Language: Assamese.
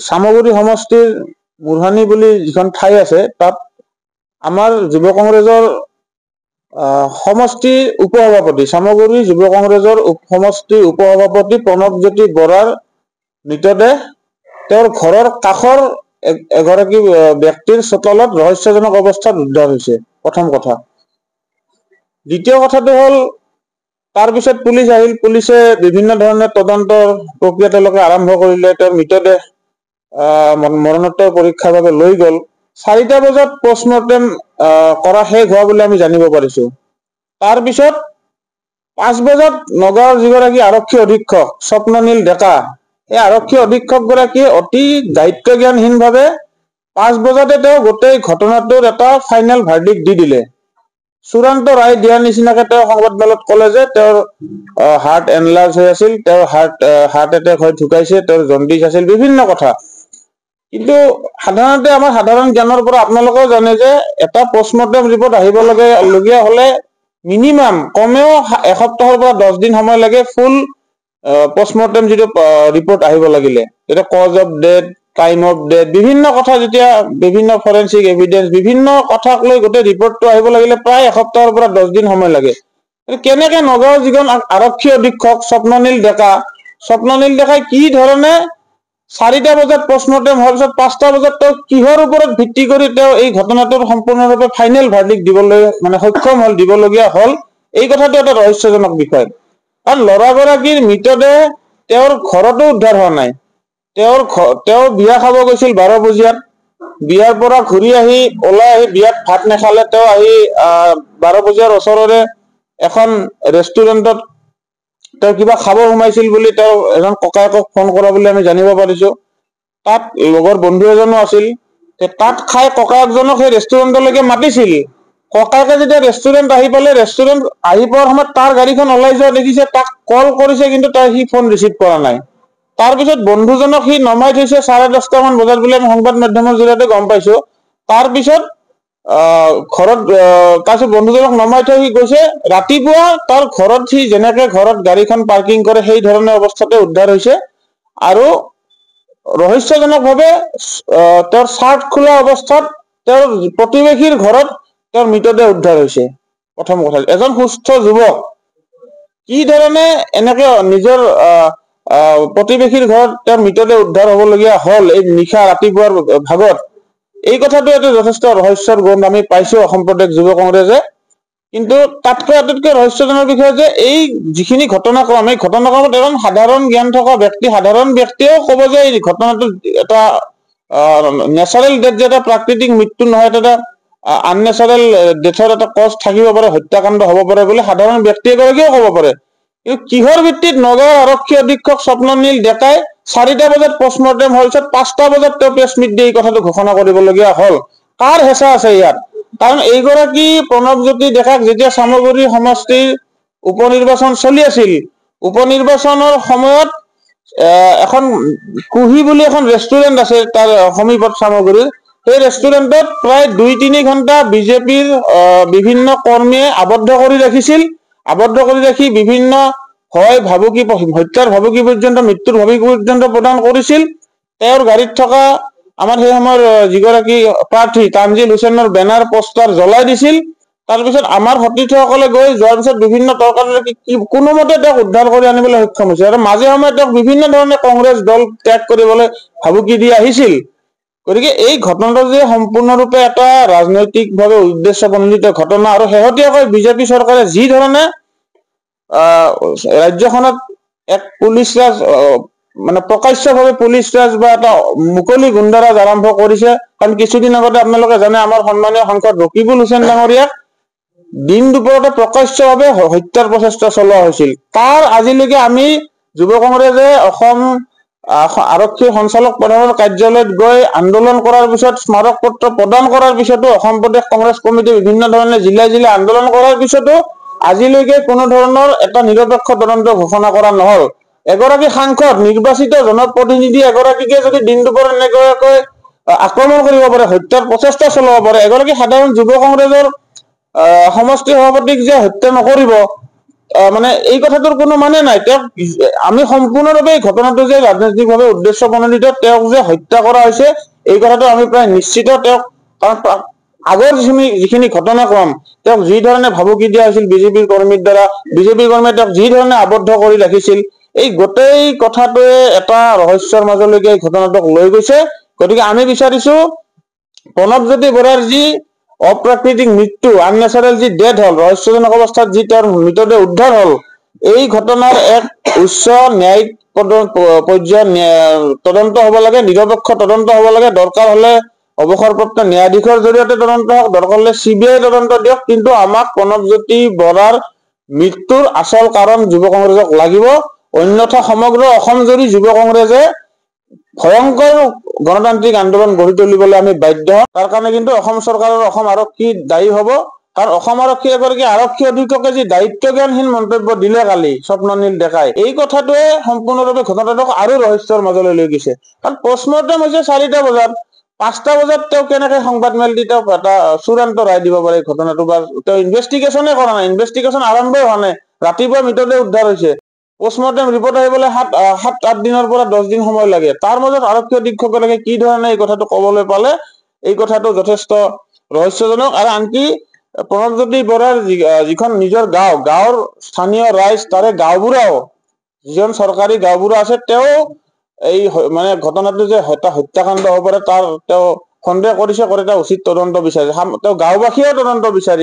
চামগুৰি সমষ্টিৰ মুৰহানি বুলি যিখন ঠাই আছে তাত আমাৰ যুৱ কংগ্ৰেছৰ সমষ্টি উপসভাপতি চামগুৰি যুৱ কংগ্ৰেছৰ সমষ্টি উপসভাপতি প্ৰণৱজ্যোতি বৰাৰ মৃতদেহ তেওঁৰ ঘৰৰ কাষৰ এগৰাকী ব্যক্তিৰ চোতালত ৰহস্যজনক অৱস্থাত উদ্ধাৰ হৈছে। প্ৰথম কথা। দ্বিতীয় কথাটো হ'ল তাৰ পিছত পুলিচ আহিল, পুলিচে বিভিন্ন ধৰণে তদন্তৰ প্ৰক্ৰিয়া তেওঁলোকে আৰম্ভ কৰিলে। তেওঁৰ মৃতদেহ মৰণোত্তৰ পৰীক্ষাৰ বাবে লৈ গ'ল। 4টা বজাত পোষ্টমৰ্টেম কৰা শেষ হোৱা বুলি আমি জানিব পাৰিছো। তাৰপিছত 5 বজাত নগাঁৱৰ যিগৰাকী আৰক্ষী অধীক্ষক স্বপ্ননীল ডেকা, এই আৰক্ষী অধীক্ষকগৰাকীয়ে অতি দায়িত্বজ্ঞানহীনভাৱে 5 বজাতে তেওঁ গোটেই ঘটনাটোৰ এটা ফাইনেল ভাৰ্ডিক্ট দি দিলে। চূড়ান্ত ৰায় দিয়াৰ নিচিনাকে তেওঁ সংবাদমেলত ক'লে যে তেওঁৰ হাৰ্ট এনলাৰ্জ হৈ আছিল, তেওঁৰ হাৰ্ট এটেক হৈ ঢুকাইছে, তেওঁৰ জণ্ডিছ আছিল, বিভিন্ন কথা। কিন্তু সাধাৰণতে আমাৰ সাধাৰণ জ্ঞানৰ পৰা আপোনালোকেও জানে যে এটা পোষ্টমৰ্টেম ৰিপৰ্ট আহিবলগীয়া হ'লে মিনিমাম কমেও এসপ্তাহৰ পৰা 10 দিন সময় লাগে ফুল পোষ্টমৰ্টেম যিটো ৰিপৰ্ট আহিব লাগিলে। এটা cause of death, time of death, বিভিন্ন কথা যেতিয়া বিভিন্ন ফৰেনচিক এভিডেন্স বিভিন্ন কথাক লৈ গোটেই ৰিপৰ্টটো আহিব লাগিলে প্ৰায় এসপ্তাহৰ পৰা 10 দিন সময় লাগে। কেনেকে নগাঁৱৰ যিজন আৰক্ষী অধীক্ষক স্বপ্ননীল ডেকাই কি ধৰণে 4টা বজাত পোষ্টমৰ্টেম হোৱাৰ পিছত 5টা বজাত তেওঁ কিহৰ ওপৰত ভিত্তি কৰি তেওঁ এই ঘটনাটোৰ সম্পূৰ্ণৰূপে ফাইনেল ভাৰ্ডিক্ট দিবলৈ সক্ষম হ'ল, দিবলগীয়া হ'ল, এই কথাটো এটা ৰহস্যজনক বিষয়। কাৰণ ল'ৰাগৰাকীৰ মৃতদেহ তেওঁৰ ঘৰতো উদ্ধাৰ হোৱা নাই। তেওঁ বিয়া খাব গৈছিল 12 বজাত, বিয়াৰ পৰা ঘূৰি ওলাই আহি বিয়াত ভাত নাখালে, তেওঁ আহি 12 বজাৰ ওচৰৰে এখন ৰেষ্টুৰেণ্টত তেওঁ কিবা খাব সোমাইছিল বুলি তেওঁ এজন ককায়েকক ফোন কৰা বুলি আমি জানিব পাৰিছো। তাত লগৰ বন্ধু এজনো আছিল। তাত খাই ককায়েকজনক সেই ৰেষ্টুৰেণ্টলৈকে মাতিছিল। ককায়েকে যেতিয়া ৰেষ্টুৰেণ্ট আহি পালে, ৰেষ্টুৰেণ্ট আহি পোৱাৰ সময়ত তাৰ গাড়ীখন ওলাই যোৱা দেখিছে, তাক কল কৰিছে কিন্তু সি ফোন ৰিচিভ কৰা নাই। তাৰপিছত বন্ধুজনক সি নমাই থৈছে 10:30 মান বজাত বুলি আমি সংবাদ মাধ্যমৰ জৰিয়তে গম পাইছো। তাৰপিছত তাৰপিছত বন্ধুজনক নমাই থৈ সি গৈছে। ৰাতিপুৱা তাৰ ঘৰত সি যেনেকে ঘৰত গাড়ীখন পাৰ্কিং কৰে সেই ধৰণৰ অৱস্থাতে উদ্ধাৰ হৈছে আৰু ৰহস্যজনকভাৱে তেওঁৰ চাৰ্ট খোলা অৱস্থাত তেওঁৰ প্ৰতিবেশীৰ ঘৰত তেওঁৰ মৃতদেহ উদ্ধাৰ হৈছে। প্ৰথম কথা, এজন সুস্থ যুৱক কি ধৰণে এনেকে নিজৰ প্ৰতিবেশীৰ ঘৰত তেওঁৰ মৃতদেহ উদ্ধাৰ হবলগীয়া হ'ল এই নিশা ৰাতিপুৱাৰ ভাগত, এই কথাটো এটা যথেষ্ট ৰহস্যৰ গুণ আমি পাইছো অসম প্ৰদেশ যুৱ কংগ্ৰেছে। কিন্তু তাতকৈ আটাইতকৈ ৰহস্যজনক বিষয় যে এই যিখিনি ঘটনাক্ৰম, এই ঘটনাক্ৰমত এজন সাধাৰণ জ্ঞান থকা ব্যক্তি, সাধাৰণ ব্যক্তিয়েও ক'ব যে এই ঘটনাটো এটা নেচাৰেল ডেথ, যে এটা প্ৰাকৃতিক মৃত্যু নহয়, এটা আননেচাৰেল ডেথৰ এটা কজ থাকিব পাৰে, হত্যাকাণ্ড হ'ব পাৰে বুলি সাধাৰণ ব্যক্তি এগৰাকীয়েও ক'ব পাৰে। কিন্তু কিহৰ ভিত্তিত নগাঁৱৰ আৰক্ষী অধীক্ষক স্বপ্ননীল ডেকাই 4টা বজাত পোষ্টমৰ্টেম হোৱাৰ পিছত 5টা বজাত তেওঁ প্ৰেছ মিট দি এই কথাটো ঘোষণা কৰিবলগীয়া হ'ল? কাৰ হেঁচা আছে ইয়াত? কাৰণ এইগৰাকী প্ৰণৱজ্যোতি ডেকাক যেতিয়া চামগুৰি সমষ্টিৰ উপনিৰ্বাচন চলি আছিল, উপনিৰ্বাচনৰ সময়ত এখন কুহি বুলি এখন ৰেষ্টুৰেণ্ট আছে তাৰ সমীপত চামগুৰিৰ, সেই ৰেষ্টুৰেণ্টত প্ৰায় 2-3 ঘণ্টা বিজেপিৰ বিভিন্ন কৰ্মীয়ে আবদ্ধ কৰি ৰাখি বিভিন্ন হত্যাৰ ভাবুকি পৰ্যন্ত, মৃত্যুৰ ভাবুকি পৰ্যন্ত প্ৰদান কৰিছিল। তেওঁৰ গাড়ীত থকা আমাৰ সেই সময়ৰ যিগৰাকী প্ৰাৰ্থী তানজিল হুছেইনৰ বেনাৰ পোষ্টাৰ জ্বলাই দিছিল। তাৰপিছত আমাৰ সতীৰ্থসকলে যোৱাৰ পিছত বিভিন্ন তৰ্কাতৰ্কি কোনোমতে তেওঁক উদ্ধাৰ কৰি আনিবলৈ সক্ষম হৈছে আৰু মাজে সময়ে তেওঁক বিভিন্ন ধৰণে কংগ্ৰেছ দল ত্যাগ কৰিবলৈ ভাবুকি দি আহিছিল। গতিকে এই ঘটনাটো যে সম্পূৰ্ণৰূপে এটা ৰাজনৈতিকভাৱে উদ্দেশ্য প্ৰণোদিত ঘটনা আৰু শেহতীয়াকৈ বিজেপি চৰকাৰে যি ধৰণে ৰাজ্যখনত এক পুলিচ ৰাজ প্ৰকাশ্যভাৱে পুলিচ ৰাজ বা এটা মুকলি গুণ্ডাৰাজ আৰম্ভ কৰিছে। কাৰণ কিছুদিন আগতে আপোনালোকে জানে আমাৰ সন্মানীয় সাংসদ ৰকিবুল হুছেইন ডাঙৰীয়াক দিন দুপৰতে প্ৰকাশ্যভাৱে হত্যাৰ প্ৰচেষ্টা চলোৱা হৈছিল। তাৰ আজিলৈকে আমি যুৱ কংগ্ৰেছে অসম আৰক্ষী সঞ্চালক প্ৰধানৰ কাৰ্যালয়ত গৈ আন্দোলন কৰাৰ পিছত, স্মাৰক পত্ৰ প্ৰদান কৰাৰ পিছতো, অসম প্ৰদেশ কংগ্ৰেছ কমিটি বিভিন্ন ধৰণে জিলাই আন্দোলন কৰাৰ পিছতো আজিলৈকে কোনো ধৰণৰ এটা নিৰপেক্ষ তদন্ত ঘোষণা কৰা নহল। এগৰাকী সাংসদ, নিৰ্বাচিত জনপ্ৰতিনিধি এগৰাকীকে যদি দিন দুপৰত এনেকৈ আক্ৰমণ কৰিব পাৰে, হত্যাৰ প্ৰচেষ্টা চলাব পাৰে, এগৰাকী সাধাৰণ যুৱ কংগ্ৰেছৰ সমষ্টি সভাপতিক যে হত্যা নকৰিব, মানে এই কথাটোৰ কোনো মানে নাই। তেওঁক আমি সম্পূৰ্ণৰূপে এই ঘটনাটো যে ৰাজনৈতিকভাৱে উদ্দেশ্য প্ৰণোদিত, তেওঁক যে হত্যা কৰা হৈছে এই কথাটো আমি প্ৰায় নিশ্চিত। তেওঁক কাৰণ আগৰ যিখিনি ঘটনাক্ৰম, তেওঁক যি ধৰণে ভাবুকি দিয়া হৈছিল বিজেপিৰ কৰ্মীৰ দ্বাৰা, বিজেপিৰ কৰ্মীয়ে তেওঁক যি ধৰণে আবদ্ধ কৰি ৰাখিছিল, এই গোটেই কথাটোৱে এটা ৰহস্যৰ মাজলৈকে এই ঘটনাটোক লৈ গৈছে। গতিকে আমি বিচাৰিছো প্ৰণৱজ্যোতি বৰাৰ যি অপ্ৰাকৃতিক মৃত্যু, আননেচাৰেল যি ডেথ হল, ৰহস্যজনক অৱস্থাত যি তেওঁৰ মৃতদেহ উদ্ধাৰ হল, এই ঘটনাৰ এক উচ্চ ন্যায়িক পৰ্যায়ৰ তদন্ত হব লাগে, নিৰপেক্ষ তদন্ত হব লাগে। দৰকাৰ হলে অৱসৰপ্ৰাপ্ত ন্যায়াধীশৰ জৰিয়তে তদন্ত হওক, দৰকাৰ হলে CBI তদন্ত দিয়ক, কিন্তু আমাক প্ৰণৱজ্যোতি বৰাৰ মৃত্যুৰ আচল কাৰণ যুৱ কংগ্ৰেছক লাগিব। অন্যথা সমগ্ৰ অসম জুৰি যুৱ কংগ্ৰেছে ভয়ংকৰ গণতান্ত্ৰিক আন্দোলন গঢ়ি তুলিবলৈ আমি বাধ্য। তাৰ কাৰণে কিন্তু অসম চৰকাৰ আৰু অসম আৰক্ষী দায়ী হব। কাৰণ অসম আৰক্ষী এগৰাকী আৰক্ষী অধীক্ষকে যি দায়িত্বজ্ঞানহীন মন্তব্য দিলে কালি স্বপ্ননীল ডেকাই, এই কথাটোৱে সম্পূৰ্ণৰূপে ঘটনাটোক আৰু ৰহস্যৰ মাজলৈ লৈ গৈছে। কাৰণ পষ্টমৰ্টেম হৈছে 4টা বজাত, 5টা বজাত তেওঁ কেনেকে সংবাদ মেল দি তেওঁক এটা চূড়ান্ত ৰায় দিব পাৰে ঘটনাটো, বা তেওঁ ইনভেষ্টিগেশ্যনে কৰা নাই, ইনভেষ্টিগেশ্যন আৰম্ভই হোৱা নাই, ৰাতিপুৱা মৃতদেহ উদ্ধাৰ হৈছে। পোষ্টমৰ্টেম ৰিপৰ্ট আহিবলৈ 7-8 দিনৰ পৰা 10 দিন সময় লাগে। তাৰ মাজত আৰক্ষী অধীক্ষকলৈকে কি ধৰণে এই কথাটো কবলৈ পালে, এই কথাটো যথেষ্ট ৰহস্যজনক। আৰু আনকি প্ৰণৱজ্যোতি বৰাৰ যিখন নিজৰ গাঁৱৰ স্থানীয় ৰাইজ, তাৰে গাঁওবুঢ়াও, যিজন চৰকাৰী গাঁওবুঢ়া আছে, তেওঁ এই মানে ঘটনাটো যে এটা হত্যাকাণ্ড হ'ব পাৰে তাৰ তেওঁ সন্দেহ কৰিছে, কৰে তেওঁ উচিত তদন্ত বিচাৰিছে। তেওঁ গাঁওবাসীয়েও তদন্ত বিচাৰি